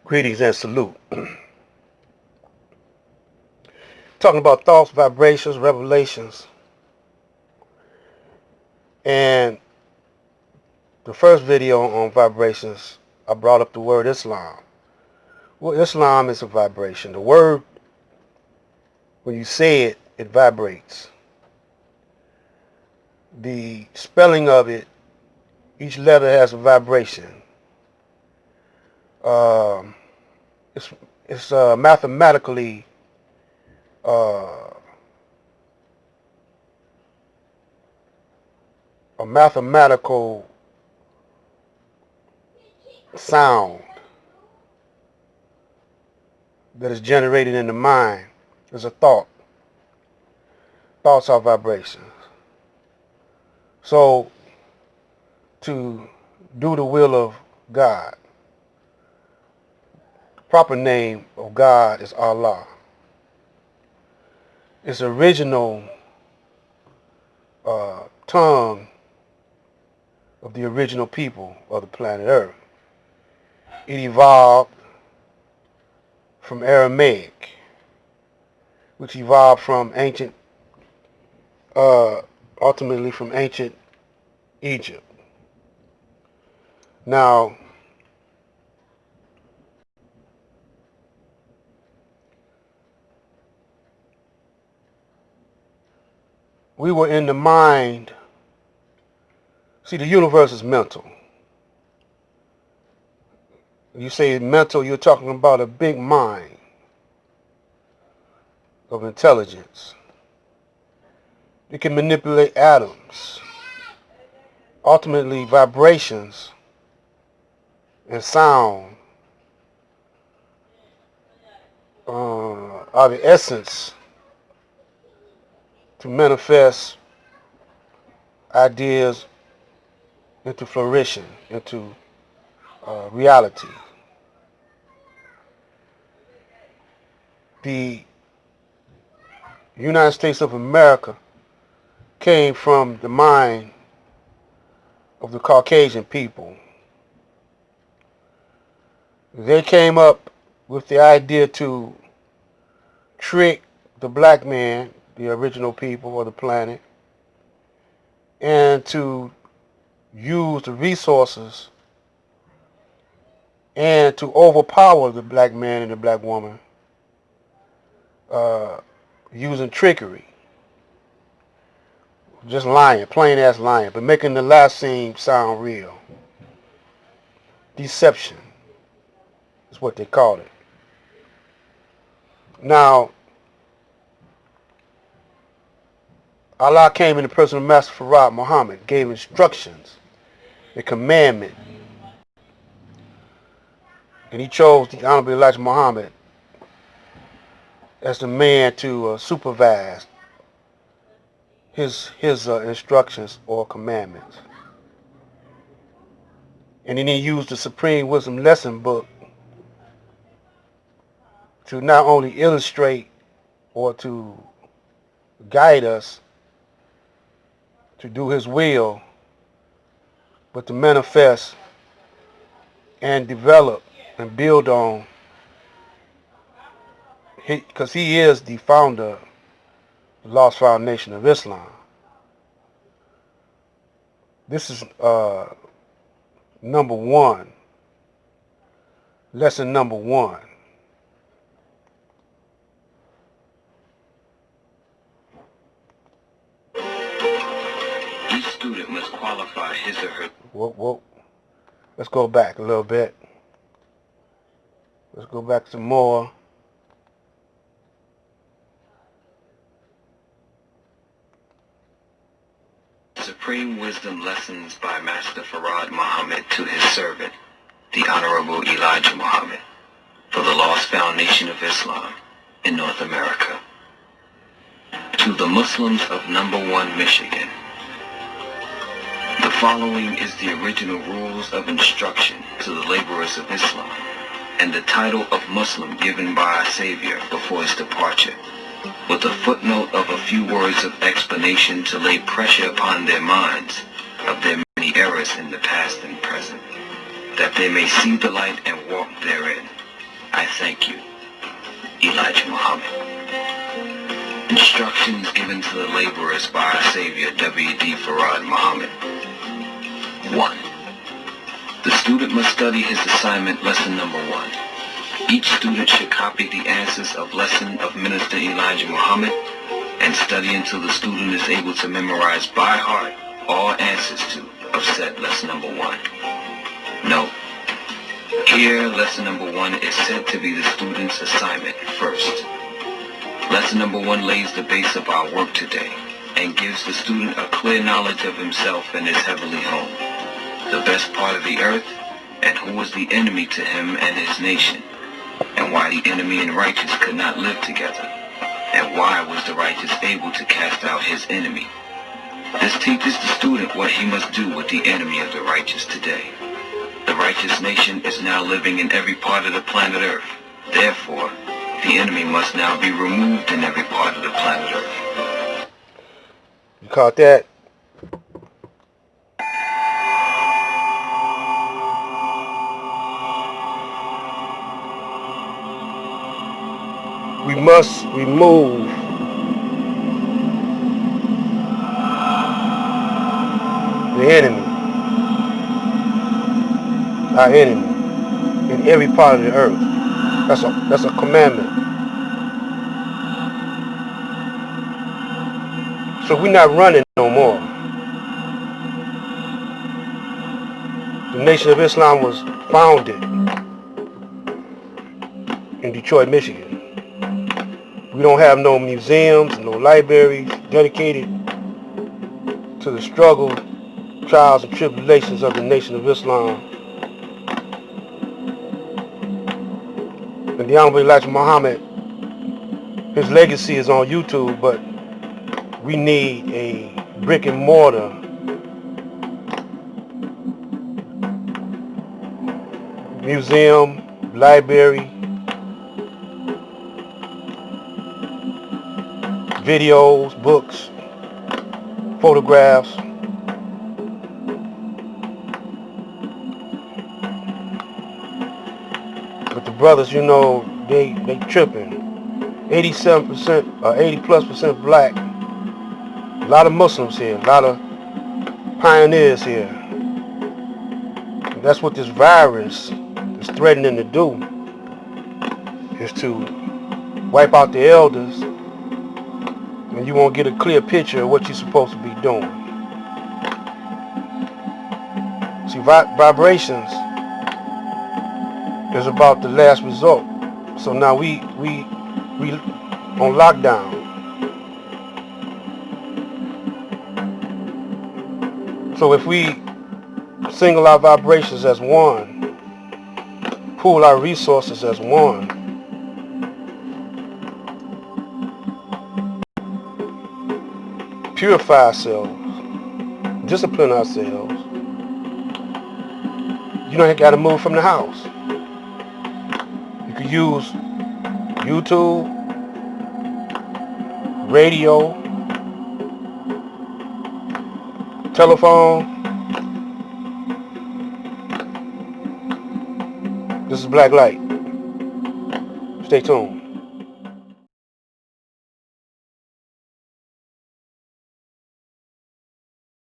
Greetings and salute. Talking about thoughts, vibrations, revelations. And the first video on vibrations, I brought up the word Islam. Well, Islam is a vibration. The word, when you say it, it vibrates. The spelling of it, each letter has a vibration. Um, it's mathematically uh, a mathematical sound that is generated in the mind. It's a thought. Thoughts are vibrations. So, to do the will of God, the proper name of God is Allah. Its original tongue of the original people of the planet Earth. It evolved from Aramaic, which evolved from ultimately from ancient Egypt. Now, we were in the mind. See, the universe is mental. When you say mental, you're talking about a big mind of intelligence. It can manipulate atoms. Ultimately, vibrations and sound are the essence to manifest ideas into flourishing, into reality. The United States of America came from the mind of the Caucasian people. They came up with the idea to trick the black man, the original people of the planet, and to use the resources and to overpower the black man and the black woman using trickery. Just lying, plain ass lying, but making the lie sound real. Deception is what they called it. Now, Allah came in the person of Master Farad Muhammad, gave instructions, a commandment, and he chose the Honorable Elijah Muhammad as the man to supervise his instructions or commandments. And then he used the Supreme Wisdom Lesson Book to not only illustrate or to guide us to do his will, but to manifest and develop and build on, because he is the founder of the Lost Foundation of Islam. This is number one, lesson number one. Each student must qualify his or her. Whoa. Let's go back a little bit. Let's go back some more. Supreme Wisdom Lessons by Master Farad Muhammad to his servant, the Honorable Elijah Muhammad, for the Lost Foundation of Islam in North America. To the Muslims of Number 1 Michigan. The following is the original rules of instruction to the laborers of Islam, and the title of Muslim given by our Savior before his departure, with a footnote of a few words of explanation to lay pressure upon their minds of their many errors in the past and present, that they may see the light and walk therein. I thank you, Elijah Muhammad. Instructions given to the laborers by our Savior, W.D. Farad Muhammad. 1. The student must study his assignment, lesson number 1. Each student should copy the answers of lesson of Minister Elijah Muhammad and study until the student is able to memorize by heart all answers to of said lesson number 1. Note: here, lesson number 1 is said to be the student's assignment first. Lesson number 1 lays the base of our work today and gives the student a clear knowledge of himself and his heavenly home, the best part of the earth, and who was the enemy to him and his nation, and why the enemy and righteous could not live together, and why was the righteous able to cast out his enemy. This teaches the student what he must do with the enemy of the righteous today. The righteous nation is now living in every part of the planet Earth. Therefore, the enemy must now be removed in every part of the planet Earth. You caught that? We must remove the enemy, our enemy, in every part of the earth. That's a commandment. So we're not running no more. The Nation of Islam was founded in Detroit, Michigan. We don't have no museums, no libraries dedicated to the struggle, trials, and tribulations of the Nation of Islam. And the Honorable Elijah Muhammad, his legacy is on YouTube, but we need a brick and mortar museum, library, videos, books, photographs. But the brothers, you know, they tripping. 87% or 80+% black. A lot of Muslims here, a lot of pioneers here. And that's what this virus is threatening to do, is to wipe out the elders, and you won't get a clear picture of what you're supposed to be doing. See, vibrations is about the last result. So now we on lockdown. So if we single our vibrations as one, pool our resources as one, purify ourselves, discipline ourselves, you don't got to move from the house. You could use YouTube, radio, telephone. This is Black Light. Stay tuned.